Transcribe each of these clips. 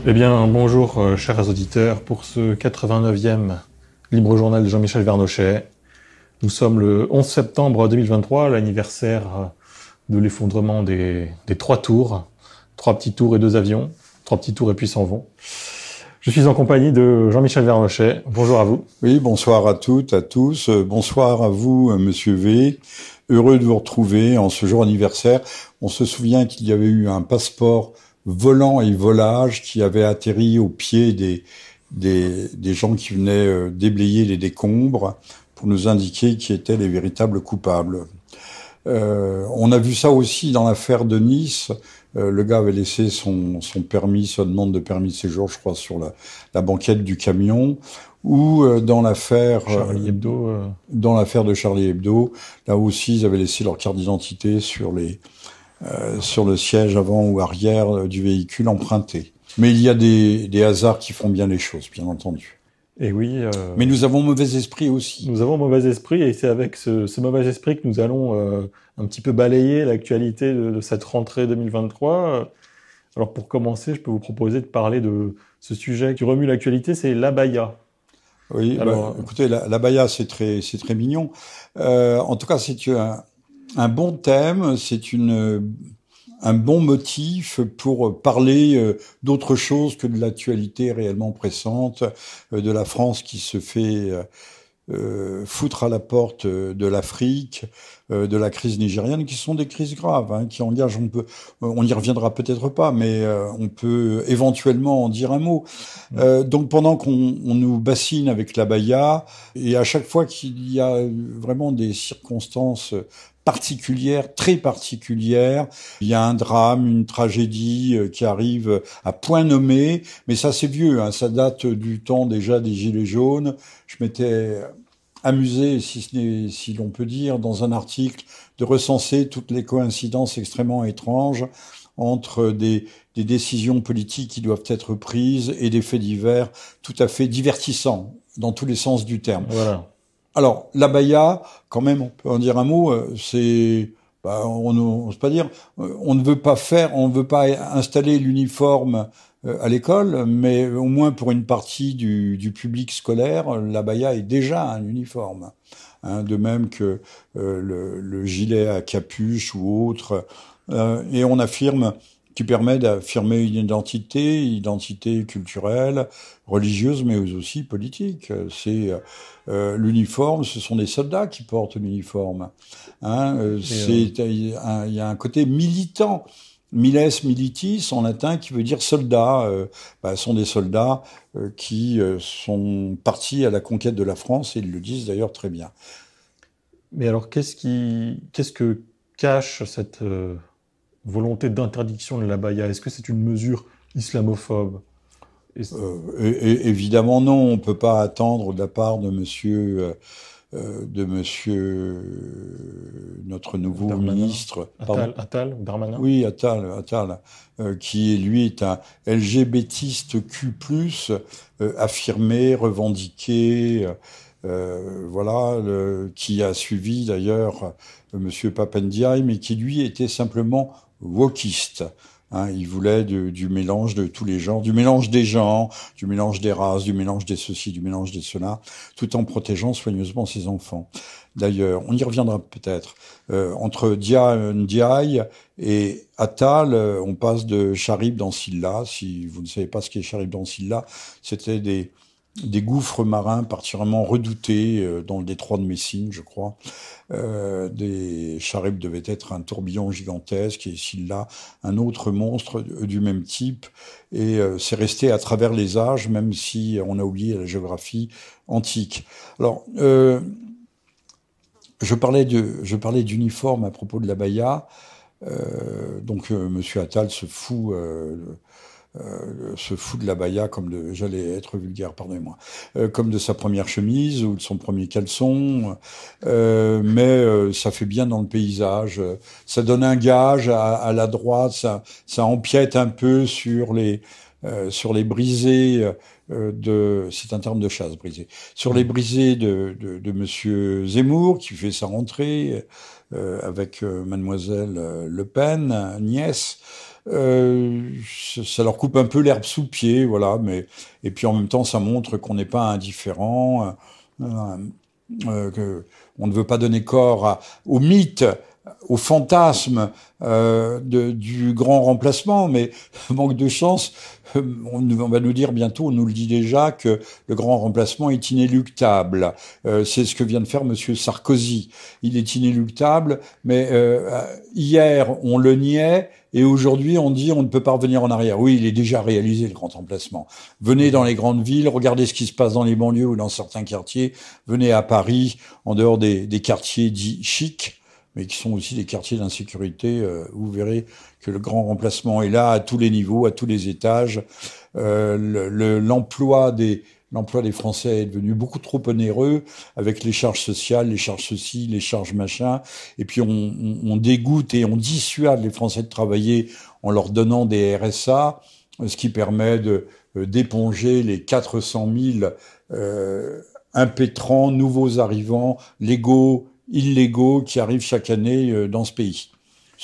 Eh bien, bonjour, chers auditeurs, pour ce 89e Libre Journal de Jean-Michel Vernochet. Nous sommes le 11 septembre 2023, l'anniversaire de l'effondrement des trois tours. Trois petits tours et deux avions. Trois petits tours et puis s'en vont. Je suis en compagnie de Jean-Michel Vernochet. Bonjour à vous. Oui, bonsoir à toutes, à tous. Bonsoir à vous, Monsieur V. Heureux de vous retrouver en ce jour anniversaire. On se souvient qu'il y avait eu un passeport volant et volage qui avait atterri au pied des gens qui venaient déblayer les décombres pour nous indiquer qui étaient les véritables coupables. On a vu ça aussi dans l'affaire de Nice. Le gars avait laissé son permis, sa demande de permis de séjour, je crois, sur la banquette du camion. Ou dans l'affaire Charlie Hebdo. dans l'affaire de Charlie Hebdo, là aussi, ils avaient laissé leur carte d'identité sur le siège avant ou arrière du véhicule emprunté. Mais il y a des hasards qui font bien les choses, bien entendu. Et oui. Mais nous avons mauvais esprit aussi. Nous avons mauvais esprit et c'est avec ce mauvais esprit que nous allons un petit peu balayer l'actualité de cette rentrée 2023. Alors pour commencer, je peux vous proposer de parler de ce sujet qui remue l'actualité, c'est l'abaya. Oui, alors, écoutez, l'abaya, c'est très mignon. En tout cas, c'est un bon thème, c'est un bon motif pour parler d'autre chose que de l'actualité réellement pressante, de la France qui se fait foutre à la porte de l'Afrique, de la crise nigérienne, qui sont des crises graves, hein, qui engagent, on y reviendra peut-être pas, mais on peut éventuellement en dire un mot. Donc pendant qu'on nous bassine avec l'abaya, et à chaque fois qu'il y a vraiment des circonstances particulière, très particulière. Il y a un drame, une tragédie qui arrive à point nommé, mais ça c'est vieux, hein, ça date du temps déjà des Gilets jaunes. Je m'étais amusé, si l'on peut dire, dans un article, de recenser toutes les coïncidences extrêmement étranges entre des décisions politiques qui doivent être prises et des faits divers tout à fait divertissants, dans tous les sens du terme. Voilà. Alors, l'abaya, quand même, on peut en dire un mot, on n'ose pas dire, on ne veut pas installer l'uniforme à l'école, mais au moins pour une partie du public scolaire, l'abaya est déjà un uniforme. Hein, de même que le gilet à capuche ou autre. Et on affirme qui permet d'affirmer une identité culturelle, religieuse, mais aussi politique. C'est l'uniforme, ce sont des soldats qui portent l'uniforme. Hein, il y a un côté militant. Miles militis en latin qui veut dire soldats. Sont des soldats qui sont partis à la conquête de la France et ils le disent d'ailleurs très bien. Mais alors qu'est-ce que cache cette volonté d'interdiction de l'abaya? Est-ce que c'est une mesure islamophobe? Évidemment non, on peut pas attendre de la part de notre nouveau Darmanin. ministre. Attal ou Darmanin? Oui, Attal, qui lui est un LGBTiste Q+, affirmé, revendiqué, qui a suivi d'ailleurs Monsieur Papendiaï, mais qui lui était simplement wokiste. Hein, il voulait du mélange de tous les genres, du mélange des genres, du mélange des races, du mélange des ceci, du mélange des cela, tout en protégeant soigneusement ses enfants. D'ailleurs, on y reviendra peut-être. Entre Ndiaye et Attal, on passe de Charib dans Silla. Si vous ne savez pas ce qu'est Charib dans Silla, c'était des gouffres marins particulièrement redoutés dans le détroit de Messine, je crois. Charib devait être un tourbillon gigantesque et Silla, un autre monstre du même type. Et c'est resté à travers les âges, même si on a oublié la géographie antique. Alors, je parlais d'uniforme à propos de l'abaya. Monsieur Attal se fout de l'abaya j'allais être vulgaire, pardonnez-moi, comme de sa première chemise ou de son premier caleçon, mais ça fait bien dans le paysage, ça donne un gage à la droite, ça empiète un peu sur les sur les brisées c'est un terme de chasse, brisé, sur les brisées de Monsieur Zemmour, qui fait sa rentrée avec Mademoiselle Le Pen, nièce. Ça leur coupe un peu l'herbe sous le pied, voilà. Mais et puis en même temps, ça montre qu'on n'est pas indifférent, que on ne veut pas donner corps au mythe, au fantasme du grand remplacement, mais manque de chance, on va nous dire bientôt, on nous le dit déjà, que le grand remplacement est inéluctable. C'est ce que vient de faire Monsieur Sarkozy. Il est inéluctable, mais hier on le niait, et aujourd'hui on dit on ne peut pas revenir en arrière. Oui, il est déjà réalisé le grand remplacement. Venez dans les grandes villes, regardez ce qui se passe dans les banlieues ou dans certains quartiers. Venez à Paris, en dehors des quartiers dits chics, mais qui sont aussi des quartiers d'insécurité. Vous verrez que le grand remplacement est là à tous les niveaux, à tous les étages. L'emploi des Français est devenu beaucoup trop onéreux avec les charges sociales, les charges ceci, les charges machin. Et puis on dégoûte et on dissuade les Français de travailler en leur donnant des RSA, ce qui permet d'éponger les 400 000 impétrants, nouveaux arrivants, légaux, illégaux qui arrivent chaque année dans ce pays.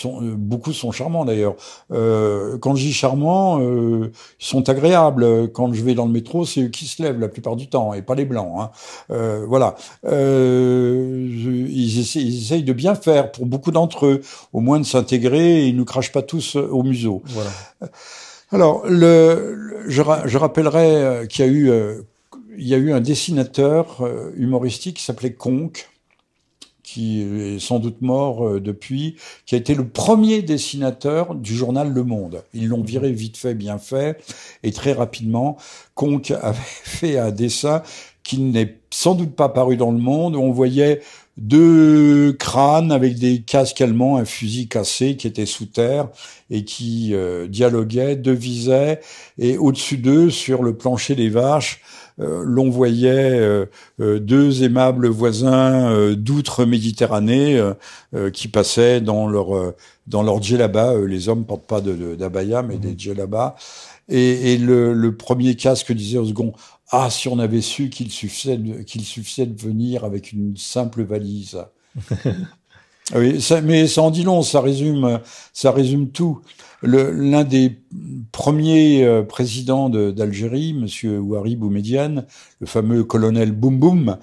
Beaucoup sont charmants d'ailleurs. Quand je dis charmants, ils sont agréables. Quand je vais dans le métro, c'est eux qui se lèvent la plupart du temps, et pas les blancs. Hein. Voilà. Ils essayent de bien faire pour beaucoup d'entre eux, au moins de s'intégrer, et ils nous crachent pas tous au museau. Voilà. Alors, je rappellerai qu'il y a eu un dessinateur humoristique qui s'appelait Conque, qui est sans doute mort depuis, qui a été le premier dessinateur du journal Le Monde. Ils l'ont viré vite fait, bien fait, et très rapidement, Conque avait fait un dessin qui n'est sans doute pas paru dans Le Monde, où on voyait deux crânes avec des casques allemands, un fusil cassé qui était sous terre et qui dialoguaient, devisaient, et au-dessus d'eux, sur le plancher des vaches, l'on voyait deux aimables voisins d'outre-Méditerranée qui passaient dans leur djellaba. Les hommes portent pas d'abaya, mais des djellabas. Et le premier casque disait au second: ah, si on avait su qu'il suffisait de venir avec une simple valise. Oui, mais ça en dit long, ça résume tout. L'un des premiers présidents d'Algérie, Monsieur Ouari Boumedienne, le fameux colonel Boum Boum,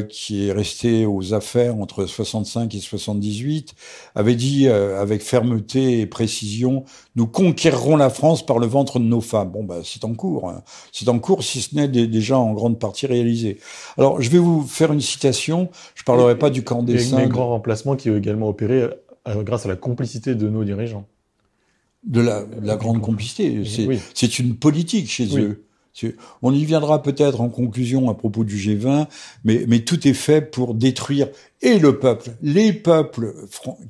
qui est resté aux affaires entre 65 et 78, avait dit avec fermeté et précision: nous conquérerons la France par le ventre de nos femmes. Bon, c'est en cours. Hein. C'est en cours, si ce n'est déjà en grande partie réalisé. Alors, je vais vous faire une citation. Je parlerai pas du camp des singes. Les grands remplacements qui ont également opéré grâce à la complicité de nos dirigeants. De la grande complicité. C'est une politique chez eux. On y viendra peut-être en conclusion à propos du G20, mais tout est fait pour détruire et le peuple, les peuples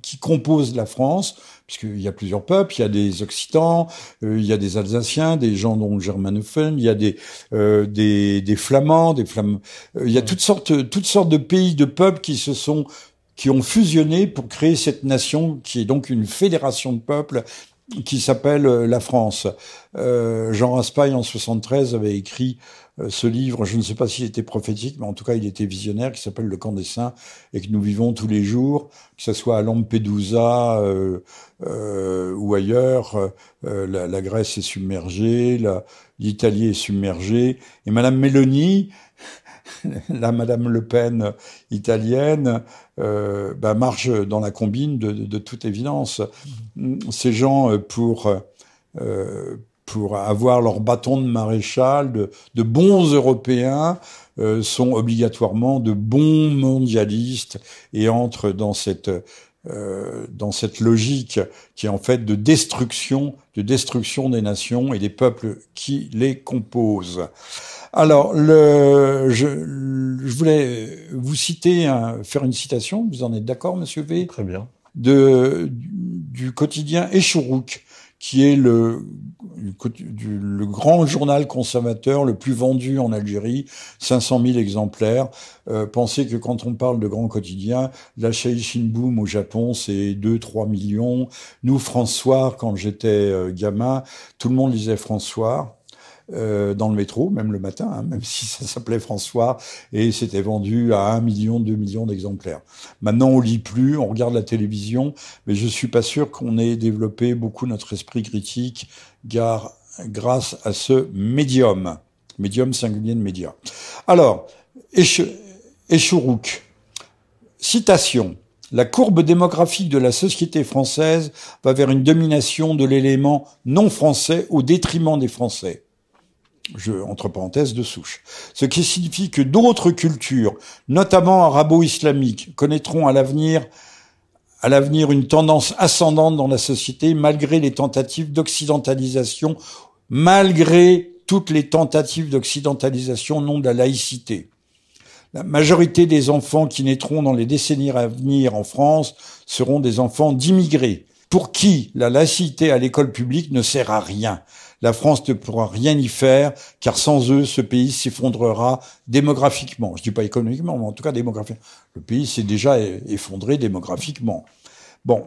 qui composent la France, puisqu'il y a plusieurs peuples, il y a des Occitans, il y a des Alsaciens, des gens donc germanophones, il y a des Flamands, il y a toutes sortes de pays, de peuples qui ont fusionné pour créer cette nation qui est donc une fédération de peuples qui s'appelle La France. Jean Raspail, en 73, avait écrit ce livre, je ne sais pas s'il était prophétique, mais en tout cas, il était visionnaire, qui s'appelle Le Camp des Saints, et que nous vivons tous les jours, que ce soit à Lampedusa ou ailleurs. La Grèce est submergée, l'Italie est submergée, et Madame Meloni, la Madame Le Pen italienne, marche dans la combine de toute évidence. Ces gens, pour avoir leur bâton de maréchal, de bons Européens, sont obligatoirement de bons mondialistes et entrent dans cette logique qui est en fait de destruction des nations et des peuples qui les composent. Alors, je voulais vous citer, faire une citation. Vous en êtes d'accord, Monsieur V? Très bien. Du quotidien Échourouk, qui est le grand journal conservateur le plus vendu en Algérie, 500 000 exemplaires. Pensez que quand on parle de grands quotidiens, la Shaishin Boom au Japon, c'est 2-3 millions. Nous, François, quand j'étais gamin, tout le monde lisait François. Dans le métro, même le matin, hein, même si ça s'appelait François, et c'était vendu à 1 million, 2 millions d'exemplaires. Maintenant, on lit plus, on regarde la télévision, mais je suis pas sûr qu'on ait développé beaucoup notre esprit critique grâce à ce médium singulier de média. Alors, Echourouk, citation. La courbe démographique de la société française va vers une domination de l'élément non français au détriment des Français. Entre parenthèses de souche. Ce qui signifie que d'autres cultures, notamment arabo-islamiques, connaîtront à l'avenir une tendance ascendante dans la société malgré les tentatives d'occidentalisation, malgré toutes les tentatives d'occidentalisation au nom de la laïcité. La majorité des enfants qui naîtront dans les décennies à venir en France seront des enfants d'immigrés, pour qui la laïcité à l'école publique ne sert à rien. La France ne pourra rien y faire, car sans eux, ce pays s'effondrera démographiquement. Je dis pas économiquement, mais en tout cas démographiquement. Le pays s'est déjà effondré démographiquement. Bon,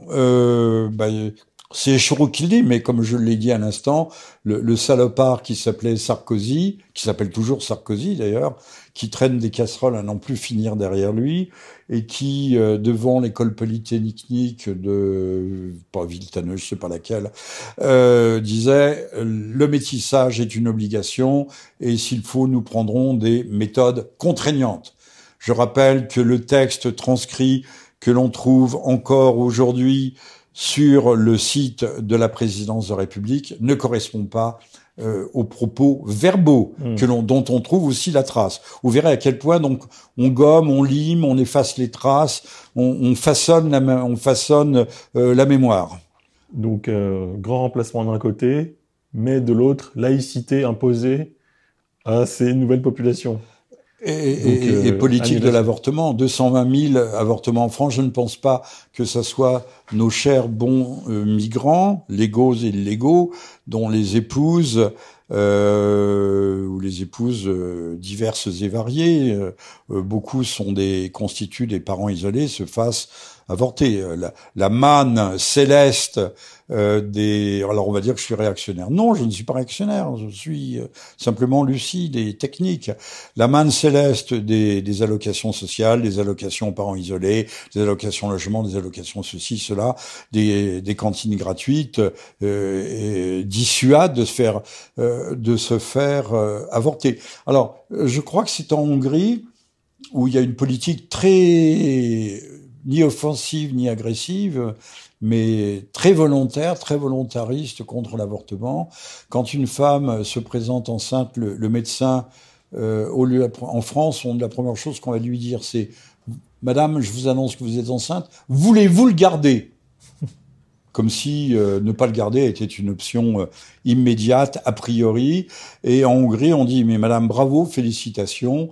c'est Echourouk qui le dit, mais comme je l'ai dit à l'instant, le salopard qui s'appelait Sarkozy, qui s'appelle toujours Sarkozy d'ailleurs, qui traîne des casseroles à n'en plus finir derrière lui, et qui, devant l'école polytechnique pas Villetaneuse, je sais pas laquelle, disait « Le métissage est une obligation, et s'il faut, nous prendrons des méthodes contraignantes ». Je rappelle que le texte transcrit que l'on trouve encore aujourd'hui sur le site de la présidence de la République ne correspond pas aux propos verbaux dont on trouve aussi la trace. Vous verrez à quel point donc on gomme, on lime, on efface les traces, on façonne la mémoire. Donc grand remplacement d'un côté, mais de l'autre laïcité imposée à ces nouvelles populations. Et politique de l'avortement, 220 000 avortements en France. Je ne pense pas que ça soit nos chers bons migrants, légaux et illégaux, dont les épouses ou les épouses diverses et variées, beaucoup constituent des parents isolés, se fassent avorter. La manne céleste alors on va dire que je suis réactionnaire. Non, je ne suis pas réactionnaire, je suis simplement lucide et technique. La manne céleste des allocations sociales, des allocations aux parents isolés, des allocations logement, des allocations ceci, cela, des cantines gratuites, dissuade de se faire avorter. Alors, je crois que c'est en Hongrie où il y a une politique très ni offensive ni agressive, mais très volontaire, très volontariste contre l'avortement. Quand une femme se présente enceinte, le médecin, en France, la première chose qu'on va lui dire, c'est « Madame, je vous annonce que vous êtes enceinte, voulez-vous le garder ?» Comme si ne pas le garder était une option immédiate, a priori. Et en Hongrie, on dit « Mais madame, bravo, félicitations,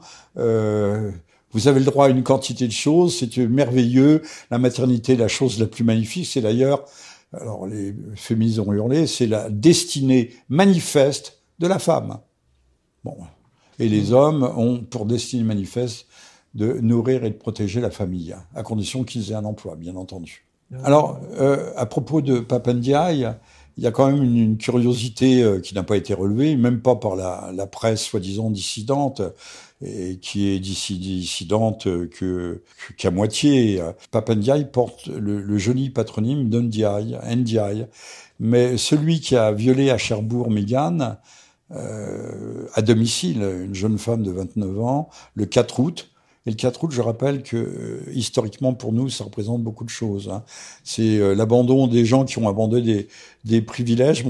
vous avez le droit à une quantité de choses, c'est merveilleux, la maternité est la chose la plus magnifique, c'est d'ailleurs, alors les féministes ont hurlé, c'est la destinée manifeste de la femme. » Bon. Et les hommes ont pour destinée manifeste de nourrir et de protéger la famille, à condition qu'ils aient un emploi, bien entendu. Alors, à propos de Pape Ndiaye, il y a quand même une curiosité qui n'a pas été relevée, même pas par la presse soi-disant dissidente, et qui est dissidente qu'à moitié. Pape Ndiaye porte le joli patronyme d'Ndiaye, mais celui qui a violé à Cherbourg Mégane, à domicile, une jeune femme de 29 ans, le 4 août, et le 4 août, je rappelle que historiquement pour nous, ça représente beaucoup de choses. Hein. C'est l'abandon des gens qui ont abandonné des privilèges,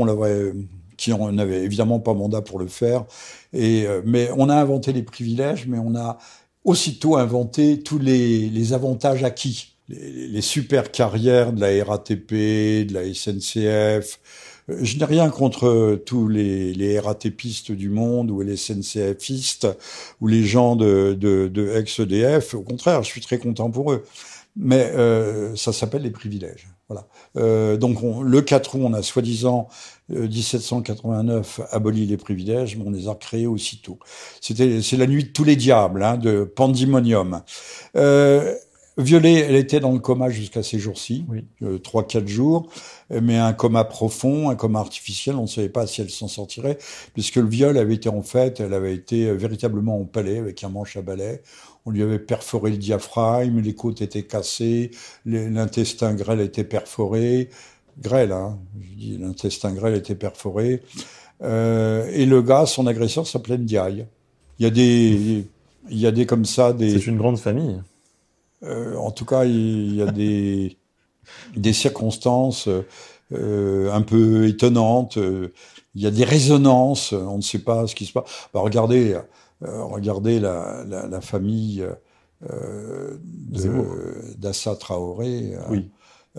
qui n'avaient évidemment pas mandat pour le faire. Mais on a inventé les privilèges, mais on a aussitôt inventé tous les avantages acquis. Les super carrières de la RATP, de la SNCF. Je n'ai rien contre tous les RATPistes du monde ou les SNCFistes ou les gens de ex-EDF. Au contraire, je suis très content pour eux. Mais ça s'appelle les privilèges. Voilà. Donc le 4 août, on a soi-disant 1789 aboli les privilèges, mais on les a créés aussitôt. C'est la nuit de tous les diables, hein, de pandemonium. Violée, elle était dans le coma jusqu'à ces jours-ci, Oui. 3-4 jours, mais un coma profond, un coma artificiel, on ne savait pas si elle s'en sortirait, puisque le viol avait été elle avait été véritablement empalée avec un manche à balai. On lui avait perforé le diaphragme, les côtes étaient cassées, l'intestin grêle était perforé. Grêle, hein, je dis, l'intestin grêle était perforé. Et le gars, son agresseur, s'appelait Ndiaye. Il y a des comme ça, des... C'est une grande famille. En tout cas, il y a des circonstances un peu étonnantes. Il y a des résonances. On ne sait pas ce qui se passe. Bah, regardez la famille d'Assa Traoré. Oui.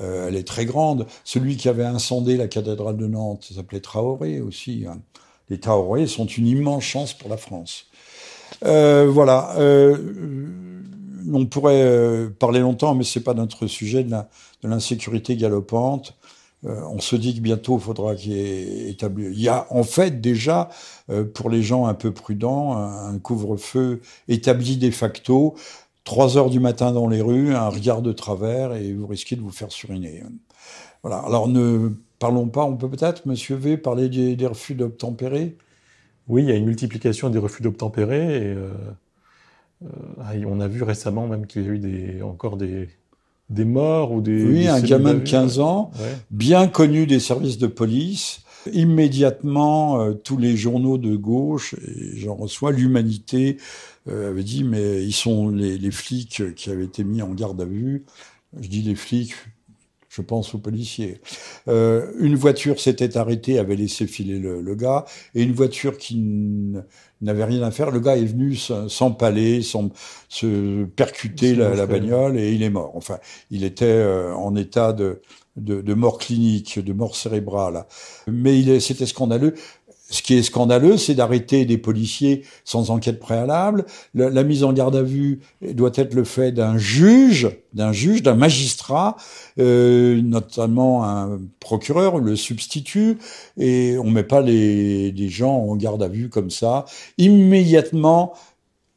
Elle est très grande. Celui qui avait incendé la cathédrale de Nantes s'appelait Traoré aussi. Hein. Les Traoré sont une immense chance pour la France. Voilà. On pourrait parler longtemps, mais c'est pas notre sujet, de l'insécurité galopante. On se dit que bientôt, il faudra qu'il y ait établi. Il y a en fait déjà, pour les gens un peu prudents, un couvre-feu établi de facto. 3 heures du matin dans les rues, un regard de travers, et vous risquez de vous faire suriner. Voilà. Alors ne parlons pas, on peut peut-être, Monsieur V, parler des refus d'obtempérer. Oui, il y a une multiplication des refus d'obtempérer, et on a vu récemment même qu'il y a eu encore des morts ou des... Oui, un gamin de 15 ouais. ans, Ouais. bien connu des services de police. Immédiatement, tous les journaux de gauche, et j'en reçois, l'Humanité avait dit, mais ils sont les flics qui avaient été mis en garde à vue. Je dis les flics, je pense aux policiers. Une voiture s'était arrêtée, avait laissé filer le gars, et une voiture qui n'avait rien à faire, le gars est venu s'empaler, se percuter la bagnole, et il est mort. Enfin, il était en état de mort clinique, de mort cérébrale. Mais c'était scandaleux. Ce qui est scandaleux, c'est d'arrêter des policiers sans enquête préalable. La mise en garde à vue doit être le fait d'un juge, d'un magistrat, notamment un procureur, le substitut, et on met pas des gens en garde à vue comme ça. Immédiatement,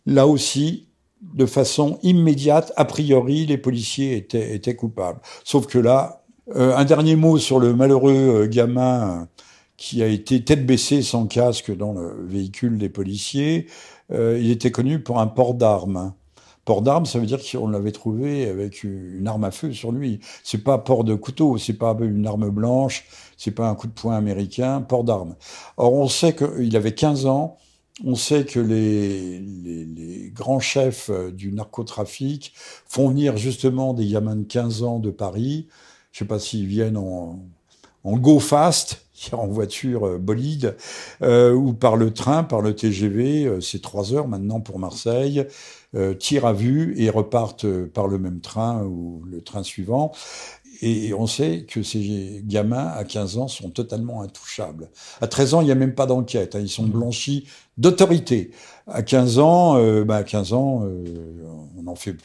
là aussi, de façon immédiate, a priori, les policiers étaient coupables. Sauf que là, un dernier mot sur le malheureux gamin qui a été tête baissée sans casque dans le véhicule des policiers. Il était connu pour un port d'armes. Port d'armes, ça veut dire qu'on l'avait trouvé avec une arme à feu sur lui. C'est pas port de couteau, c'est pas une arme blanche, c'est pas un coup de poing américain, port d'armes. Or, on sait qu'il avait 15 ans, on sait que les grands chefs du narcotrafic font venir justement des gamins de 15 ans de Paris. Je sais pas s'ils viennent en go fast, en voiture bolide, ou par le train, par le TGV, c'est 3 heures maintenant pour Marseille, tirent à vue et repartent par le même train ou le train suivant. Et on sait que ces gamins, à 15 ans, sont totalement intouchables. À 13 ans, il n'y a même pas d'enquête, hein, ils sont blanchis d'autorité. À 15 ans, on n'en fait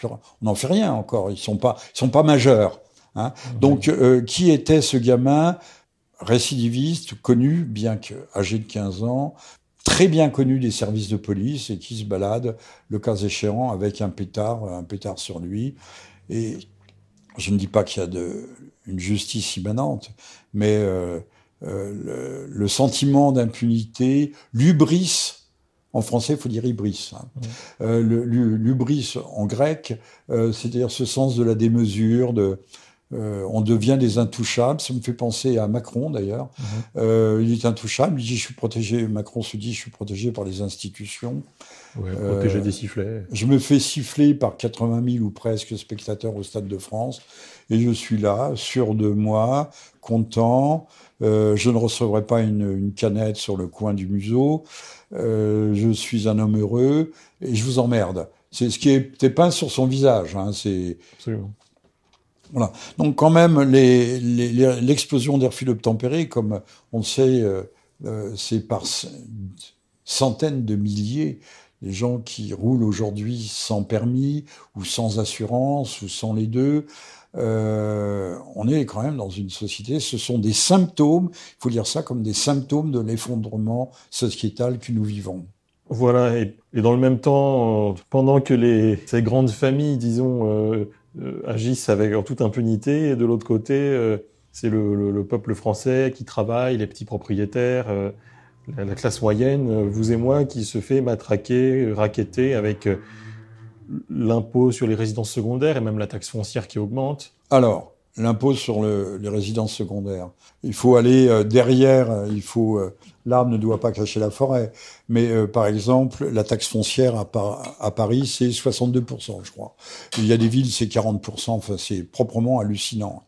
rien encore, ils sont pas majeurs. Hein. Donc, qui était ce gamin récidiviste, connu, bien qu'âgé de 15 ans, très bien connu des services de police et qui se balade, le cas échéant, avec un pétard sur lui. Et je ne dis pas qu'il y a une justice immanente, mais le sentiment d'impunité, l'hubris, en français, il faut dire hybris. Hein. L'hubris en grec, c'est-à-dire ce sens de la démesure, on devient des intouchables. Ça me fait penser à Macron, d'ailleurs. Il est intouchable. Il dit, je suis protégé. Macron se dit, je suis protégé par les institutions. Ouais, protégé des sifflets. Je me fais siffler par 80 000 ou presque spectateurs au Stade de France. Et je suis là, sûr de moi, content. Je ne recevrai pas une canette sur le coin du museau. Je suis un homme heureux. Et je vous emmerde. C'est ce qui est peint sur son visage. Hein, Absolument. Voilà. Donc quand même, l'explosion des refus d'obtempérer, comme on le sait, c'est par centaines de milliers les gens qui roulent aujourd'hui sans permis ou sans assurance ou sans les deux. On est quand même dans une société, ce sont des symptômes, il faut lire ça comme des symptômes de l'effondrement sociétal que nous vivons. Voilà, et dans le même temps, pendant que ces grandes familles, disons, agissent en toute impunité, et de l'autre côté, c'est le peuple français qui travaille, les petits propriétaires, la classe moyenne, vous et moi, qui se fait matraquer, racketter avec l'impôt sur les résidences secondaires et même la taxe foncière qui augmente. Alors, l'impôt sur les résidences secondaires. Il faut aller derrière, l'arbre ne doit pas cacher la forêt. Mais par exemple, la taxe foncière à Paris, c'est 62%, je crois. Il y a des villes, c'est 40%, enfin c'est proprement hallucinant.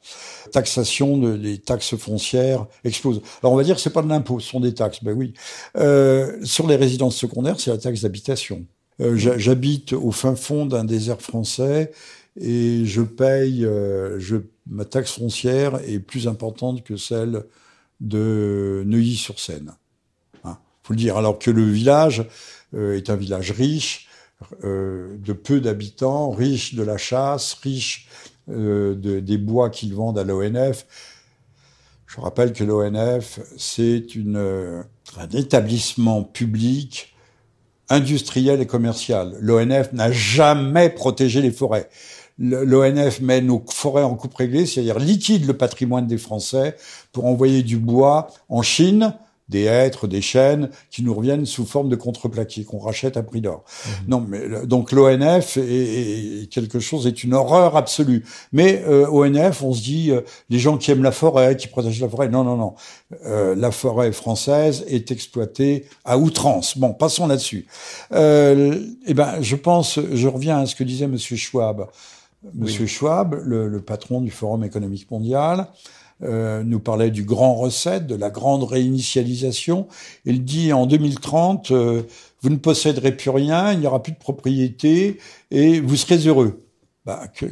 Taxation des taxes foncières explose. Alors on va dire que c'est pas de l'impôt, ce sont des taxes, ben oui. Sur les résidences secondaires, c'est la taxe d'habitation. J'habite au fin fond d'un désert français et je paye, ma taxe foncière est plus importante que celle de Neuilly-sur-Seine. Hein, faut le dire. Alors que le village est un village riche, de peu d'habitants, riche de la chasse, riche des bois qu'ils vendent à l'ONF. Je rappelle que l'ONF, c'est un établissement public industriel et commercial. L'ONF n'a jamais protégé les forêts. L'ONF met nos forêts en coupe réglée, c'est-à-dire liquide le patrimoine des Français pour envoyer du bois en Chine, des hêtres, des chênes, qui nous reviennent sous forme de contreplaqué, qu'on rachète à prix d'or. Non, mais donc l'ONF est quelque chose, est une horreur absolue. Mais ONF, on se dit, les gens qui aiment la forêt, qui protègent la forêt, non. La forêt française est exploitée à outrance. Bon, passons là-dessus. Je reviens à ce que disait Monsieur Schwab. Monsieur Schwab, le patron du Forum économique mondial, nous parlait du grand reset, de la grande réinitialisation. Il dit en 2030, vous ne posséderez plus rien, il n'y aura plus de propriété et vous serez heureux.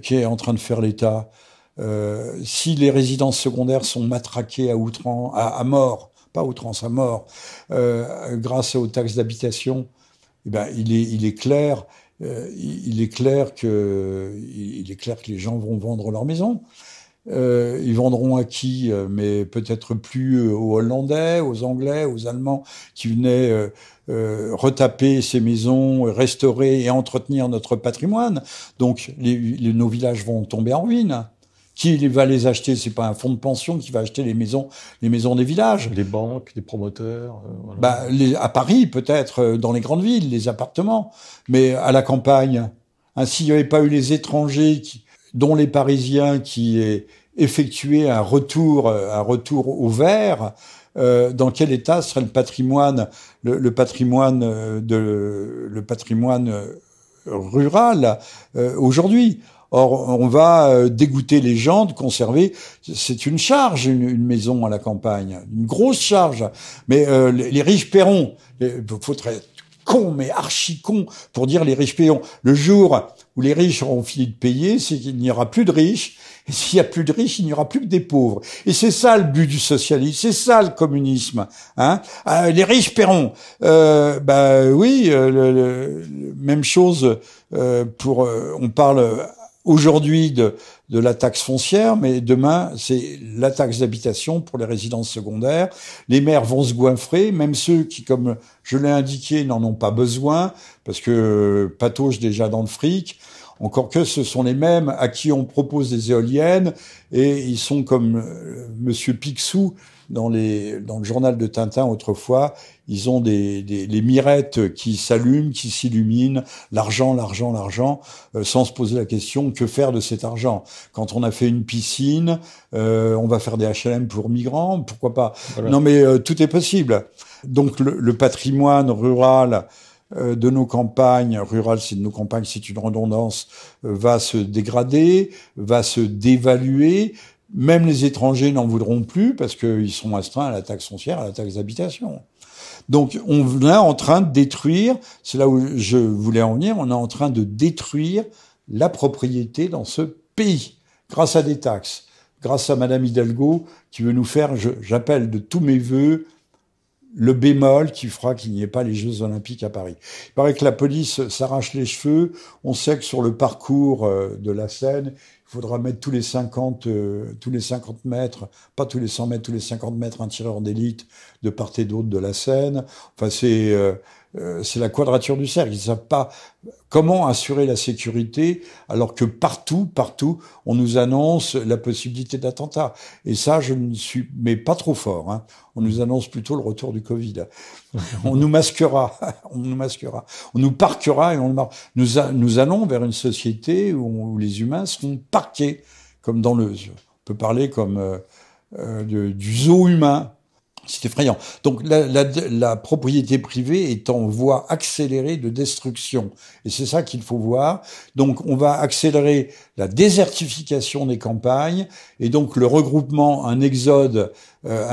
Qu'est en train de faire l'État ? Si les résidences secondaires sont matraquées à mort, pas à outrance, à mort, grâce aux taxes d'habitation, il est clair que les gens vont vendre leur maison. Ils vendront à qui ? Mais peut-être plus aux Hollandais, aux Anglais, aux Allemands qui venaient retaper ces maisons, restaurer et entretenir notre patrimoine. Donc nos villages vont tomber en ruine. Qui va les acheter ? C'est pas un fonds de pension qui va acheter les maisons des villages. Les banques, les promoteurs. Voilà. À Paris peut-être, dans les grandes villes, les appartements, mais à la campagne. S'il n'y avait pas eu les étrangers dont les Parisiens qui effectuaient un retour au vert, dans quel état serait le patrimoine rural aujourd'hui ? Or, on va dégoûter les gens de conserver. C'est une charge, une maison à la campagne, une grosse charge. Mais les riches paieront. Faut être con, mais archi con, pour dire les riches paieront. Le jour où les riches auront fini de payer, c'est qu'il n'y aura plus de riches. Et s'il n'y a plus de riches, il n'y aura plus que des pauvres. Et c'est ça le but du socialisme, c'est ça le communisme. Les riches paieront. Oui, même chose on parle aujourd'hui de la taxe foncière, mais demain, c'est la taxe d'habitation pour les résidences secondaires. Les maires vont se goinfrer, même ceux qui, comme je l'ai indiqué, n'en ont pas besoin, parce que patauchent déjà dans le fric. Encore que ce sont les mêmes à qui on propose des éoliennes, et ils sont comme Monsieur Picsou dans le journal de Tintin autrefois. Ils ont les mirettes qui s'allument, qui s'illuminent, l'argent, sans se poser la question que faire de cet argent. Quand on a fait une piscine, on va faire des HLM pour migrants, pourquoi pas. Voilà. Non mais tout est possible. Donc le patrimoine rural de nos campagnes, c'est une redondance, va se dégrader, va se dévaluer. Même les étrangers n'en voudront plus parce qu'ils sont astreints à la taxe foncière, à la taxe d'habitation. Donc on est en train de détruire, c'est là où je voulais en venir, on est en train de détruire la propriété dans ce pays, grâce à des taxes, grâce à Madame Hidalgo qui veut nous faire, j'appelle de tous mes vœux, le bémol qui fera qu'il n'y ait pas les Jeux Olympiques à Paris. Il paraît que la police s'arrache les cheveux. On sait que sur le parcours de la Seine, il faudra mettre tous les 50 mètres, pas tous les 100 mètres, tous les 50 mètres, un tireur d'élite de part et d'autre de la Seine. Enfin, c'est la quadrature du cercle. Ils ne savent pas comment assurer la sécurité alors que partout, on nous annonce la possibilité d'attentats. Et ça, je ne suis mais pas trop fort. Hein. On nous annonce plutôt le retour du Covid. On nous masquera, on nous parquera et nous allons vers une société où les humains seront parqués, comme on peut parler comme du zoo humain. C'est effrayant. Donc la propriété privée est en voie accélérée de destruction. Et c'est ça qu'il faut voir. Donc on va accélérer la désertification des campagnes et donc le regroupement, un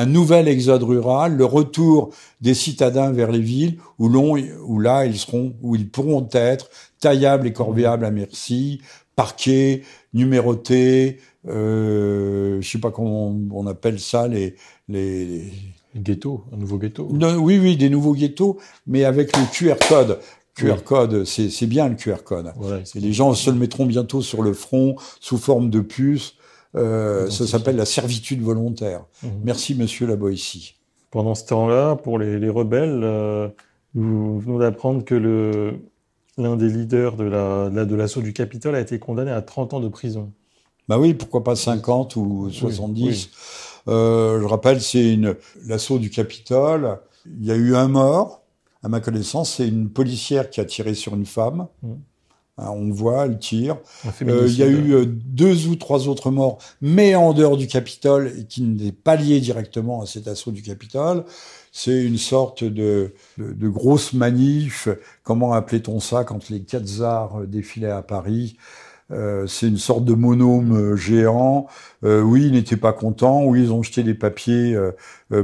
nouvel exode rural, le retour des citadins vers les villes où ils pourront être taillables et corvéables à merci, parqués, numérotés, je sais pas comment on appelle ça, les ghetto, un nouveau ghetto. Oui, des nouveaux ghettos, mais avec le QR code. Code, c'est bien le QR code. Voilà, et les gens se le mettront bientôt sur le front sous forme de puce. Ça s'appelle la servitude volontaire. Merci, monsieur Laboétie. Pendant ce temps-là, pour les rebelles, nous venons d'apprendre que l'un des leaders de l'assaut du Capitole a été condamné à 30 ans de prison. Bah oui, pourquoi pas 50 ou 70. Oui. Je rappelle, c'est l'assaut du Capitole. Il y a eu un mort, à ma connaissance, c'est une policière qui a tiré sur une femme. On voit, elle tire. Il y a eu 2 ou 3 autres morts, mais en dehors du Capitole, et qui n'est pas lié directement à cet assaut du Capitole. C'est une sorte de grosse manif. Comment appelait-on ça quand les 4 tsars défilaient à Paris ? C'est une sorte de monôme géant. Oui, ils n'étaient pas contents. Oui, ils ont jeté des papiers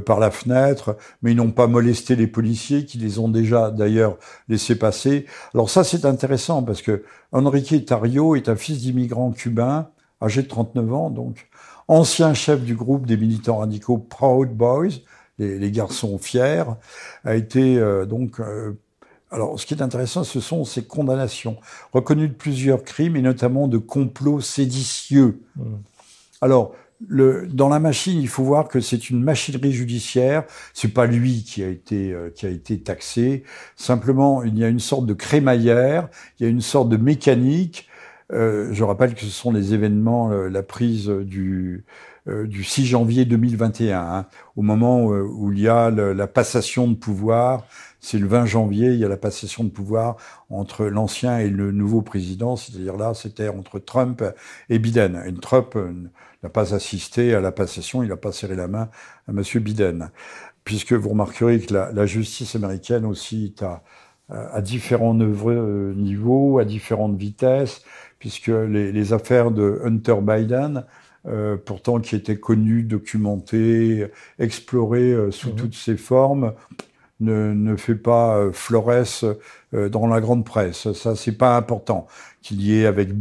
par la fenêtre, mais ils n'ont pas molesté les policiers qui les ont déjà d'ailleurs laissés passer. Alors ça, c'est intéressant parce que Enrique Tarrio est un fils d'immigrants cubains, âgé de 39 ans, donc ancien chef du groupe des militants radicaux Proud Boys, les garçons fiers, a été alors, ce qui est intéressant, ce sont ces condamnations, reconnues de plusieurs crimes, et notamment de complots séditieux. Alors, dans la machine, il faut voir que c'est une machinerie judiciaire. C'est pas lui qui a été taxé. Simplement, il y a une sorte de crémaillère, il y a une sorte de mécanique. Je rappelle que ce sont les événements, la prise du 6 janvier 2021, hein, au moment où il y a la passation de pouvoir. C'est le 20 janvier, il y a la passation de pouvoir entre l'ancien et le nouveau président, c'est-à-dire là, c'était entre Trump et Biden. Et Trump n'a pas assisté à la passation, il n'a pas serré la main à monsieur Biden. Puisque vous remarquerez que la justice américaine aussi est à différents niveaux, à différentes vitesses, puisque les affaires de Hunter Biden, pourtant qui étaient connues, documentées, explorées sous toutes ses formes, ne fait pas florès dans la grande presse. Ça, c'est pas important qu'il y ait avec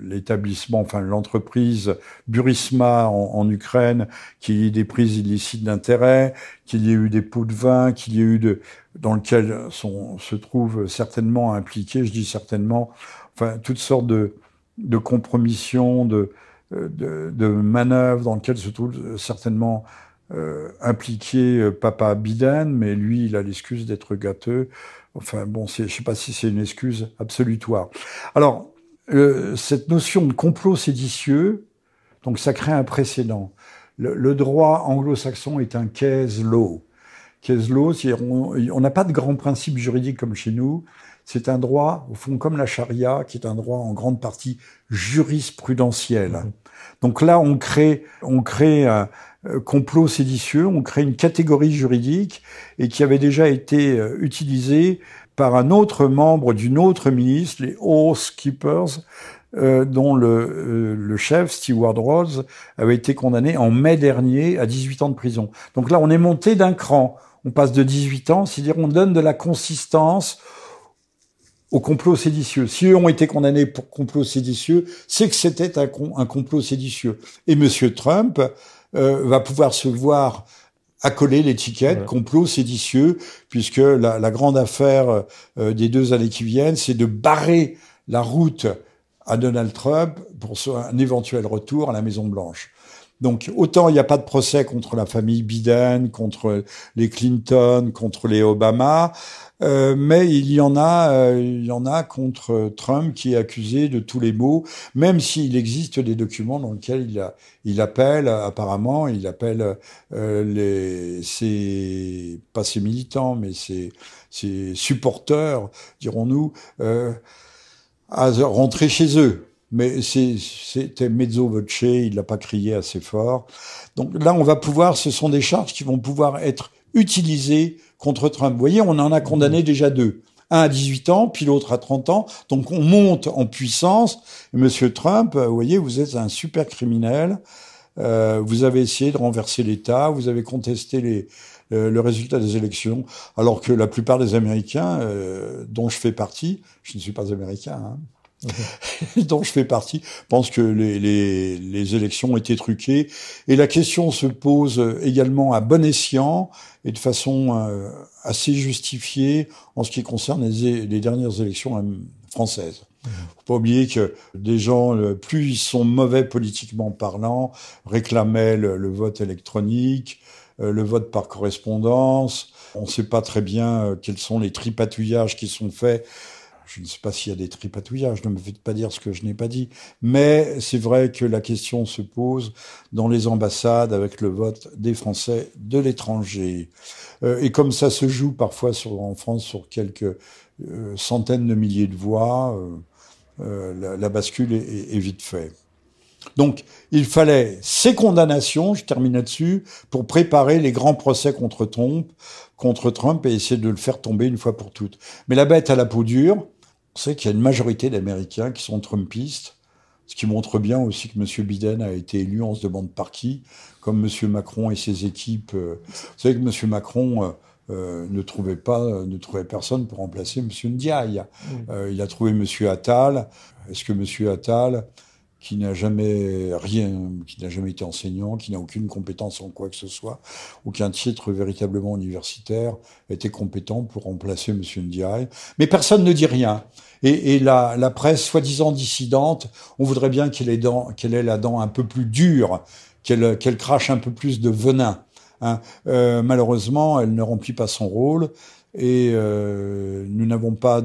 l'établissement, enfin l'entreprise Burisma en Ukraine, qu'il y ait des prises illicites d'intérêt, qu'il y ait eu des pots de vin, qu'il y ait eu dans lequel se trouvent certainement impliqués, je dis certainement, enfin toutes sortes de compromissions, de manœuvres dans lesquelles se trouve certainement impliqué papa Biden, mais lui, il a l'excuse d'être gâteux. Enfin bon, je sais pas si c'est une excuse absolutoire. Alors, cette notion de complot séditieux, donc ça crée un précédent. Le droit anglo-saxon est un case law. Case law, c'est-à-dire on n'a pas de grands principes juridiques comme chez nous. C'est un droit, au fond, comme la charia, qui est un droit en grande partie jurisprudentiel. Donc là, on crée un complot séditieux, on crée une catégorie juridique et qui avait déjà été utilisée par un autre membre d'une autre ministre, les Oath Keepers, dont le chef, Stewart Rhodes, avait été condamné en mai dernier à 18 ans de prison. Donc là, on est monté d'un cran. On passe de 18 ans, c'est-à-dire on donne de la consistance au complot séditieux. Si eux ont été condamnés pour complot séditieux, c'est que c'était un complot séditieux. Et Monsieur Trump va pouvoir se voir accoler l'étiquette complot séditieux, puisque la grande affaire des 2 années qui viennent, c'est de barrer la route à Donald Trump pour un éventuel retour à la Maison-Blanche. Donc, autant il n'y a pas de procès contre la famille Biden, contre les Clinton, contre les Obama, mais il y en a contre Trump qui est accusé de tous les maux, même s'il existe des documents dans lesquels il appelle pas ses militants, mais ses supporters, dirons-nous, à rentrer chez eux. Mais c'était mezzo voce, il l'a pas crié assez fort. Donc là, ce sont des charges qui vont pouvoir être utilisées contre Trump. Vous voyez, on en a condamné déjà 2. Un à 18 ans, puis l'autre à 30 ans. Donc on monte en puissance. Et Monsieur Trump, vous voyez, vous êtes un super criminel. Vous avez essayé de renverser l'État, vous avez contesté le résultat des élections, alors que la plupart des Américains, dont je fais partie, je ne suis pas américain, hein, dont je fais partie, pense que les élections ont été truquées. Et la question se pose également à bon escient et de façon assez justifiée en ce qui concerne les dernières élections françaises. Faut pas oublier que des gens, plus ils sont mauvais politiquement parlant, réclamaient le vote électronique, le vote par correspondance. On ne sait pas très bien quels sont les tripatouillages qui sont faits. Je ne sais pas s'il y a des tripatouillages, ne me faites pas dire ce que je n'ai pas dit. Mais c'est vrai que la question se pose dans les ambassades avec le vote des Français de l'étranger. Et comme ça se joue parfois en France sur quelques centaines de milliers de voix, la bascule est vite faite. Donc, il fallait ces condamnations, je termine là-dessus, pour préparer les grands procès contre Trump et essayer de le faire tomber une fois pour toutes. Mais la bête à la peau dure, on sait qu'il y a une majorité d'Américains qui sont trumpistes, ce qui montre bien aussi que M. Biden a été élu, on se demande par qui, comme M. Macron et ses équipes. Vous savez que M. Macron ne trouvait personne pour remplacer M. Ndiaye. Il a trouvé M. Attal. Est-ce que M. Attal, qui n'a jamais été enseignant, qui n'a aucune compétence en quoi que ce soit, aucun titre véritablement universitaire, était compétent pour remplacer M. Ndiaye. Mais personne ne dit rien. Et la presse, soi-disant dissidente, on voudrait bien qu'elle ait la dent un peu plus dure, qu'elle crache un peu plus de venin. Hein. Malheureusement, elle ne remplit pas son rôle et nous n'avons pas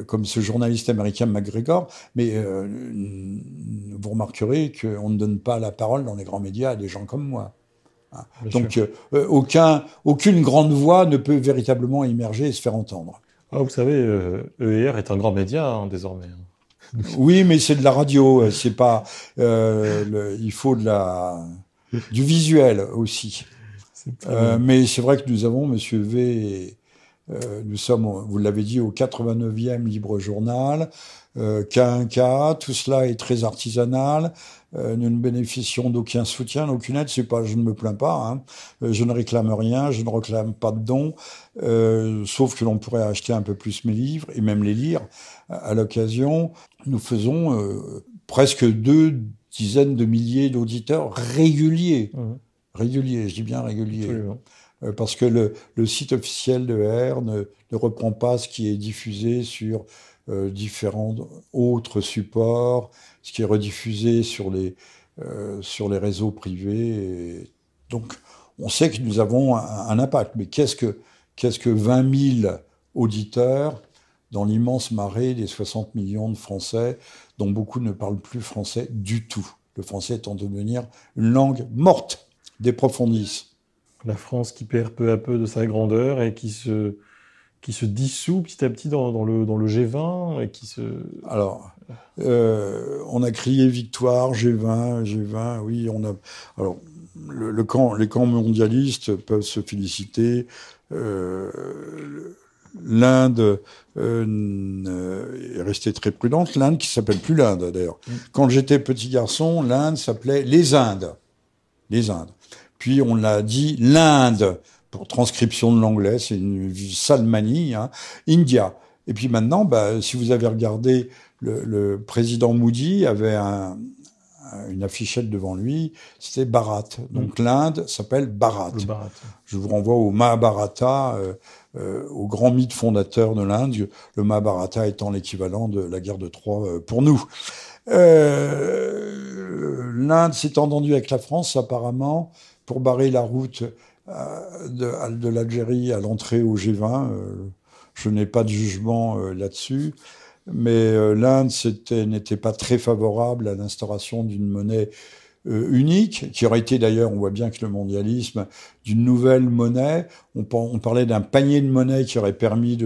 comme ce journaliste américain McGregor, mais vous remarquerez qu'on ne donne pas la parole dans les grands médias à des gens comme moi. Hein. Donc aucune grande voix ne peut véritablement émerger et se faire entendre. Ah, vous savez, EER est un grand média désormais. Oui, mais c'est de la radio, c'est pas. Il faut du visuel aussi. Mais c'est vrai que nous avons, Monsieur V. Nous sommes, vous l'avez dit, au 89e Libre Journal, K1K, tout cela est très artisanal, nous ne bénéficions d'aucun soutien, d'aucune aide, je ne me plains pas, hein. Je ne réclame rien, je ne réclame pas de dons, sauf que l'on pourrait acheter un peu plus mes livres, et même les lire à l'occasion. Nous faisons presque 2 dizaines de milliers d'auditeurs réguliers, réguliers, je dis bien réguliers. Absolument. Parce que le site officiel de ER ne reprend pas ce qui est diffusé sur différents autres supports, ce qui est rediffusé sur les réseaux privés. Et donc, on sait que nous avons un impact. Mais qu'est-ce que 20 000 auditeurs dans l'immense marée des 60 millions de Français, dont beaucoup ne parlent plus français du tout, le français étant devenir une langue morte des profondis. La France qui perd peu à peu de sa grandeur et qui se dissout petit à petit dans le G20 et qui se... Alors, on a crié victoire, G20, oui, on a... Alors, les camps mondialistes peuvent se féliciter. L'Inde est restée très prudente. L'Inde qui s'appelle plus l'Inde, d'ailleurs. Quand j'étais petit garçon, l'Inde s'appelait les Indes. Les Indes. Puis on l'a dit l'Inde, pour transcription de l'anglais, c'est une sale manie, hein, India. Et puis maintenant, si vous avez regardé, le président Modi avait un une affichette devant lui, c'était Bharat. Donc l'Inde s'appelle Bharat. Je vous renvoie au Mahabharata, au grand mythe fondateur de l'Inde, le Mahabharata étant l'équivalent de la guerre de Troie pour nous. L'Inde s'est entendue avec la France apparemment pour barrer la route de l'Algérie à l'entrée au G20. Je n'ai pas de jugement là-dessus. Mais l'Inde n'était pas très favorable à l'instauration d'une monnaie unique, qui aurait été d'ailleurs, on voit bien que le mondialisme, d'une nouvelle monnaie. On parlait d'un panier de monnaie qui aurait permis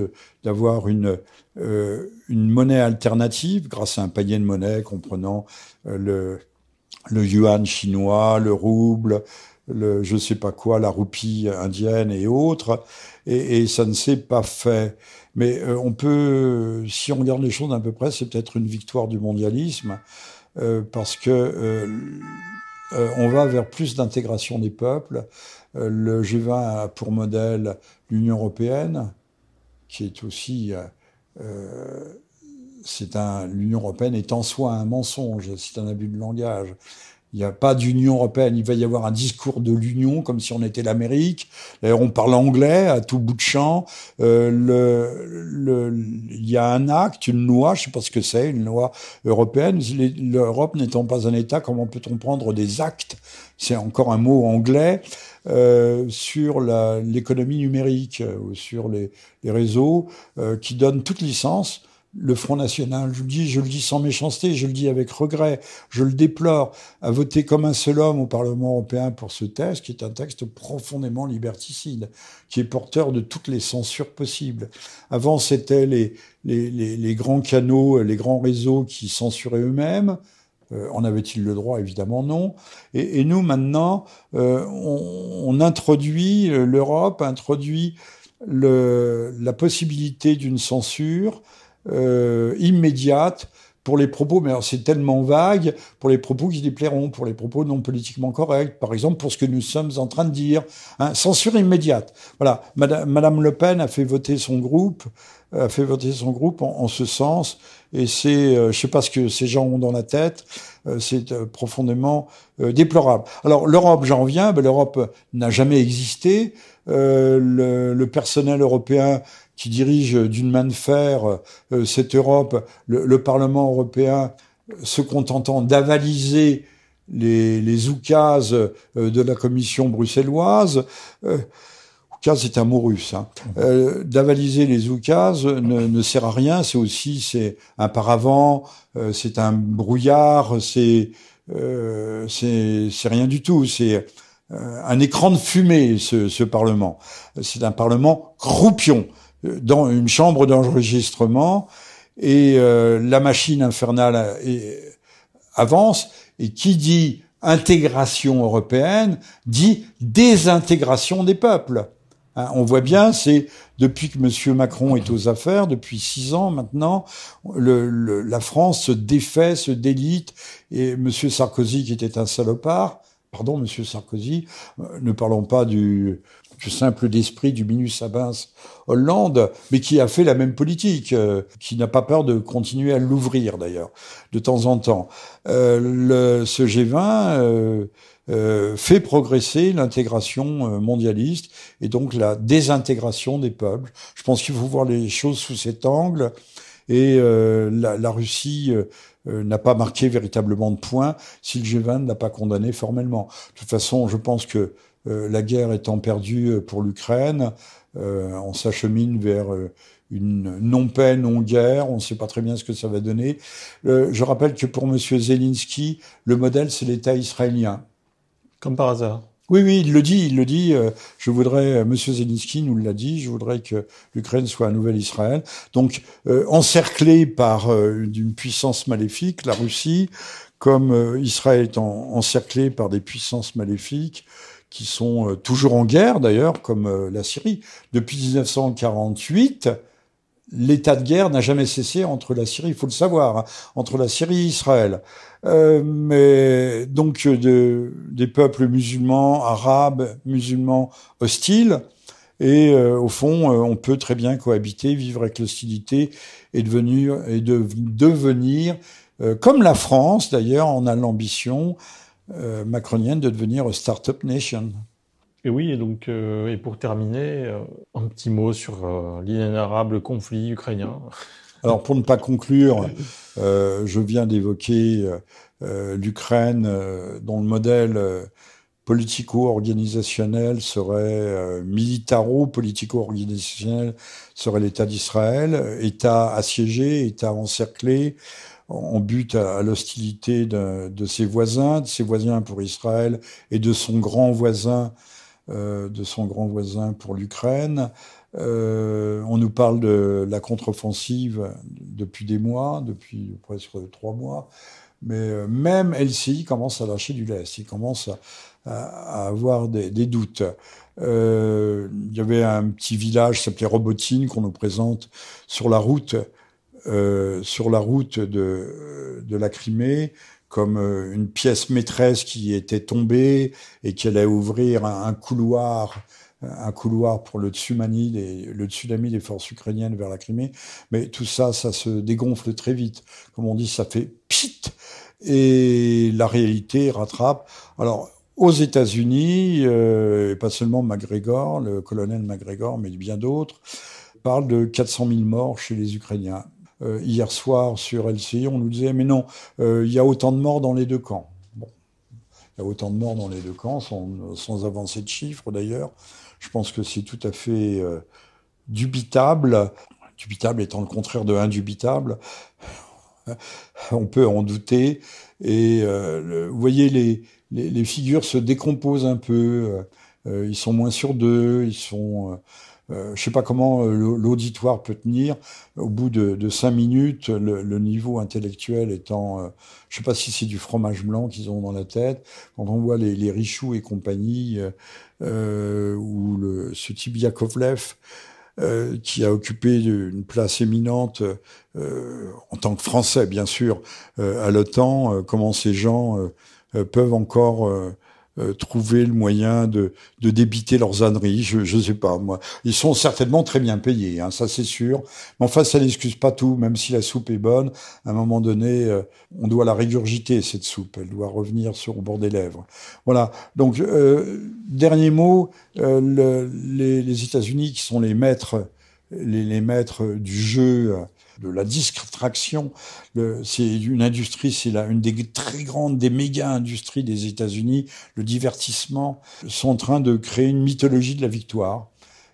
d'avoir une monnaie alternative grâce à un panier de monnaie comprenant le yuan chinois, le rouble, je sais pas quoi, la roupie indienne et autres. Et ça ne s'est pas fait. Mais on peut, si on regarde les choses d'un peu près, c'est peut-être une victoire du mondialisme, parce que on va vers plus d'intégration des peuples. Le G20 a pour modèle l'Union européenne, qui est aussi... l'Union européenne est en soi un mensonge, c'est un abus de langage. Il n'y a pas d'Union européenne. Il va y avoir un discours de l'Union, comme si on était l'Amérique. D'ailleurs, on parle anglais à tout bout de champ. Il y a un acte, une loi, je ne sais pas ce que c'est, une loi européenne. L'Europe n'étant pas un État, comment peut-on prendre des actes, c'est encore un mot anglais, sur l'économie numérique, ou sur les réseaux, qui donnent toute licence. Le Front National, je le dis sans méchanceté, je le dis avec regret, je le déplore, a voté comme un seul homme au Parlement européen pour ce texte, qui est un texte profondément liberticide, qui est porteur de toutes les censures possibles. Avant, c'était les grands canaux, les grands réseaux qui censuraient eux-mêmes. En avait-il le droit? Évidemment non. Et nous, maintenant, on introduit, l'Europe introduit la possibilité d'une censure immédiate pour les propos, mais alors c'est tellement vague, pour les propos qui déplairont, pour les propos non politiquement corrects, par exemple pour ce que nous sommes en train de dire, hein, censure immédiate. Voilà, Madame Le Pen a fait voter son groupe, en ce sens, et c'est, je sais pas ce que ces gens ont dans la tête, c'est profondément déplorable. Alors l'Europe, j'en reviens, l'Europe n'a jamais existé, le personnel européen qui dirige d'une main de fer cette Europe, le Parlement européen se contentant d'avaliser les oukases de la Commission bruxelloise. Oukase, c'est un mot russe. Hein. D'avaliser les oukases ne sert à rien. C'est un paravent, c'est un brouillard, c'est rien du tout. C'est un écran de fumée, ce Parlement. C'est un Parlement croupion dans une chambre d'enregistrement, et la machine infernale avance, et qui dit intégration européenne dit désintégration des peuples. Hein, on voit bien, c'est depuis que M. Macron est aux affaires, depuis 6 ans maintenant, la France se défait, se délite, et M. Sarkozy, qui était un salopard, pardon, M. Sarkozy, ne parlons pas du simple d'esprit du Minus Abins Hollande, mais qui a fait la même politique, qui n'a pas peur de continuer à l'ouvrir d'ailleurs, de temps en temps. Ce G20 fait progresser l'intégration mondialiste et donc la désintégration des peuples. Je pense qu'il faut voir les choses sous cet angle, et la Russie n'a pas marqué véritablement de point si le G20 ne l'a pas condamné formellement. De toute façon, je pense que la guerre étant perdue pour l'Ukraine, on s'achemine vers une non-paix, non-guerre, on ne sait pas très bien ce que ça va donner. Je rappelle que pour M. Zelensky, le modèle, c'est l'État israélien. Comme par hasard. Oui, il le dit, je voudrais, M. Zelensky nous l'a dit, je voudrais que l'Ukraine soit un nouvel Israël. Donc, encerclé par une puissance maléfique, la Russie, comme Israël est encerclé par des puissances maléfiques, qui sont toujours en guerre d'ailleurs, comme la Syrie. Depuis 1948, l'état de guerre n'a jamais cessé entre la Syrie, il faut le savoir, hein, entre la Syrie et Israël. Mais donc des peuples musulmans, arabes, musulmans hostiles, et au fond, on peut très bien cohabiter, vivre avec l'hostilité et devenir Comme la France, d'ailleurs, on a l'ambition macronienne de devenir a start-up nation. Et oui, et donc, et pour terminer, un petit mot sur l'inénarrable conflit ukrainien. Alors, pour ne pas conclure, je viens d'évoquer l'Ukraine, dont le modèle politico-organisationnel serait militaro-politico-organisationnel serait l'État d'Israël, État assiégé, État encerclé, en but à l'hostilité de ses voisins pour Israël et de son grand voisin pour l'Ukraine. On nous parle de la contre-offensive depuis des mois, depuis presque 3 mois. Mais même LCI commence à lâcher du lest, il commence à avoir des doutes. Il y avait un petit village qui s'appelait Robotine qu'on nous présente sur la route de la Crimée comme une pièce maîtresse qui était tombée et qui allait ouvrir un couloir pour le tsunami des forces ukrainiennes vers la Crimée. Mais tout ça, ça se dégonfle très vite. Comme on dit, ça fait pchit, et la réalité rattrape. Alors, aux États-Unis, et pas seulement McGregor, le colonel McGregor, mais bien d'autres, parle de 400 000 morts chez les Ukrainiens. Hier soir, sur LCI, on nous disait, mais non, il y a autant de morts dans les deux camps. Bon, il y a autant de morts dans les deux camps, sans avancer de chiffres d'ailleurs. Je pense que c'est tout à fait dubitable. Dubitable étant le contraire de indubitable. On peut en douter. Et vous voyez, les figures se décomposent un peu. Ils sont moins sûrs d'eux. Ils sont... je sais pas comment l'auditoire peut tenir. Au bout de 5 minutes, le niveau intellectuel étant... je sais pas si c'est du fromage blanc qu'ils ont dans la tête. Quand on voit les Richoux et compagnie, ou ce type Yakovlev, qui a occupé une place éminente en tant que Français, bien sûr, à l'OTAN, comment ces gens peuvent encore trouver le moyen de débiter leurs âneries, je sais pas, moi. Ils sont certainement très bien payés, hein, ça c'est sûr. Mais enfin, ça n'excuse pas tout, même si la soupe est bonne. À un moment donné, on doit la régurgiter, cette soupe. Elle doit revenir au bord des lèvres. Voilà. Donc, dernier mot, les États-Unis qui sont les maîtres du jeu, de la distraction. C'est une industrie, c'est une des très grandes, des méga-industries des États-Unis, le divertissement, sont en train de créer une mythologie de la victoire.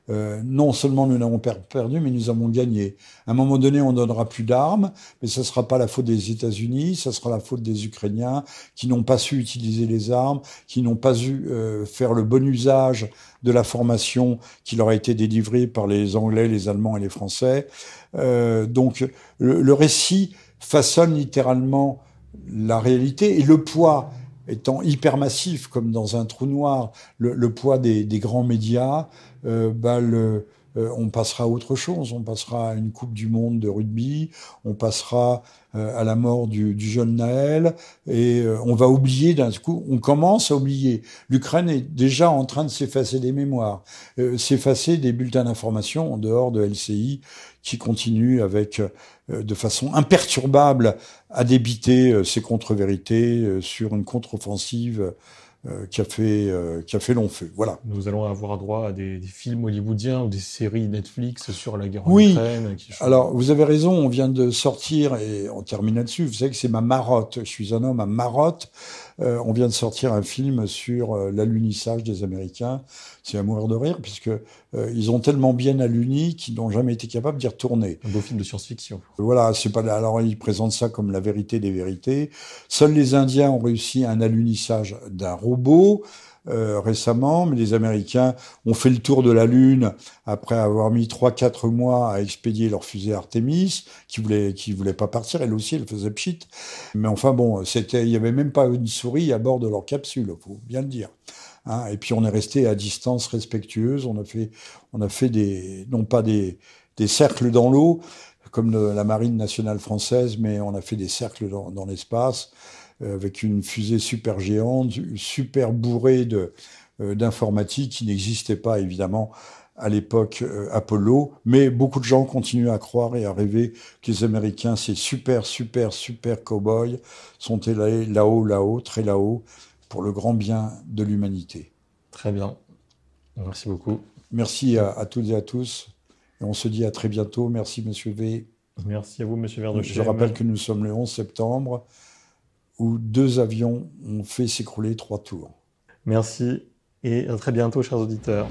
Non seulement nous n'avons perdu, mais nous avons gagné. À un moment donné, on ne donnera plus d'armes, mais ce ne sera pas la faute des États-Unis, ça sera la faute des Ukrainiens qui n'ont pas su utiliser les armes, qui n'ont pas su faire le bon usage de la formation qui leur a été délivrée par les Anglais, les Allemands et les Français. Donc le récit façonne littéralement la réalité, et le poids étant hypermassif, comme dans un trou noir, le poids des grands médias, on passera à autre chose. On passera à une Coupe du Monde de rugby, on passera à la mort du jeune Naël, et on va oublier d'un coup, on commence à oublier. L'Ukraine est déjà en train de s'effacer des mémoires, s'effacer des bulletins d'information en dehors de LCI, qui continue avec, de façon imperturbable, à débiter ses contre-vérités sur une contre-offensive qui a fait long feu. Voilà. Nous allons avoir droit à des films hollywoodiens ou des séries Netflix sur la guerre en Oui. Ukraine. Alors, vous avez raison, on vient de sortir, et on termine là-dessus, vous savez que c'est ma marotte, je suis un homme à marotte. On vient de sortir un film sur l'alunissage des Américains. C'est à mourir de rire, puisque ils ont tellement bien aluni qu'ils n'ont jamais été capables d'y retourner. Un beau film de science-fiction. Voilà, c'est pas. Alors ils présentent ça comme la vérité des vérités. Seuls les Indiens ont réussi un alunissage d'un robot récemment, mais les Américains ont fait le tour de la Lune après avoir mis 3-4 mois à expédier leur fusée Artemis, qui voulait pas partir. Elle aussi, elle faisait pchit. Mais enfin bon, il y avait même pas une souris à bord de leur capsule, faut bien le dire. Hein, et puis on est resté à distance respectueuse. On a fait non pas des cercles dans l'eau comme la marine nationale française, mais on a fait des cercles dans l'espace avec une fusée super géante, super bourrée d'informatique qui n'existait pas évidemment à l'époque Apollo, mais beaucoup de gens continuent à croire et à rêver que les Américains, ces super cow-boys, sont allés là-haut, très là-haut, pour le grand bien de l'humanité. Très bien. Merci beaucoup. Merci à toutes et à tous. Et on se dit à très bientôt. Merci, Monsieur V. Merci à vous, Monsieur Vernochet. Je rappelle que nous sommes le 11 septembre, où 2 avions ont fait s'écrouler 3 tours. Merci et à très bientôt, chers auditeurs.